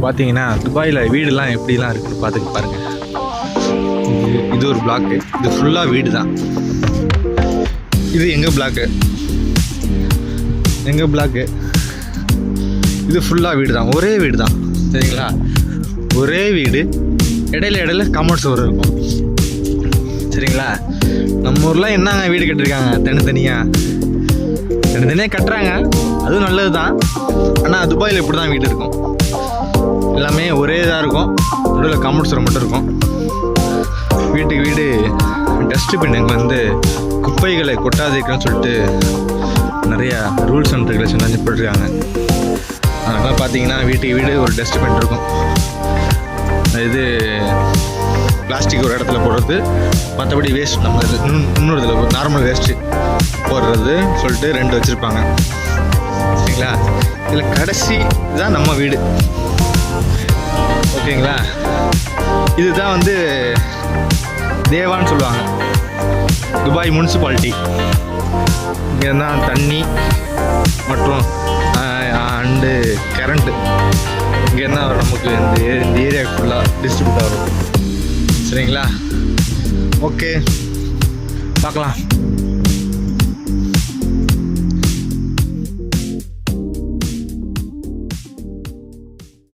பார்த்தீங்கன்னா துபாயில் வீடுலாம் எப்படிலாம் இருக்குன்னு பார்த்துட்டு பாருங்கள். இது ஒரு பிளாக்கு, இது ஃபுல்லாக வீடு தான். இது எங்கள் பிளாக்கு, இது ஃபுல்லாக வீடு தான், ஒரே வீடு தான். சரிங்களா, ஒரே வீடு, இடையில காம்பவுண்ட் சுவர் இருக்கும். சரிங்களா, நம்ம ஊரில் என்னங்க வீடு கட்டிருக்காங்க, தனித்தனியாக கட்டுறாங்க, அதுவும் நல்லது தான். ஆனால் துபாயில் இப்படி தான் வீடு இருக்கும், எல்லாமே ஒரே இதாக இருக்கும், நடுவில் காம்பவுண்ட் சுவர் மட்டும் இருக்கும். வீட்டுக்கு வீடு டஸ்ட்பின் இங்கே வந்து குப்பைகளை கொட்டாதீங்கன்னு சொல்லிட்டு நிறையா ரூல்ஸ் அண்ட் ரெகுலேஷன் வந்து போட்டிருக்காங்க. அதனால் பார்த்தீங்கன்னா வீட்டுக்கு வீடு ஒரு டஸ்ட்பின் இருக்கும். இது பிளாஸ்டிக் ஒரு இடத்துல போடுறது, மற்றபடி வேஸ்ட் நம்ம இன்னொரு இதில் நார்மல் வேஸ்ட்டு போடுறது சொல்லிட்டு 2 வச்சுருப்பாங்க. சரிங்களா, இதில் கடைசி தான் நம்ம வீடு. ஓகேங்களா, இதுதான் வந்து தேவான்னு சொல்லுவாங்க, துபாய் முனிசிபாலிட்டி. இங்கே தான் தண்ணி மற்றும் அண்டு கரண்ட்டு இங்கே என்ன வரும் நமக்கு, இந்த ஏரியாவுக்கு ஃபுல்லாக டிஸ்ட்ரிபியூட் ஆகும். சரிங்களா, ஓகே, பார்க்கலாம்.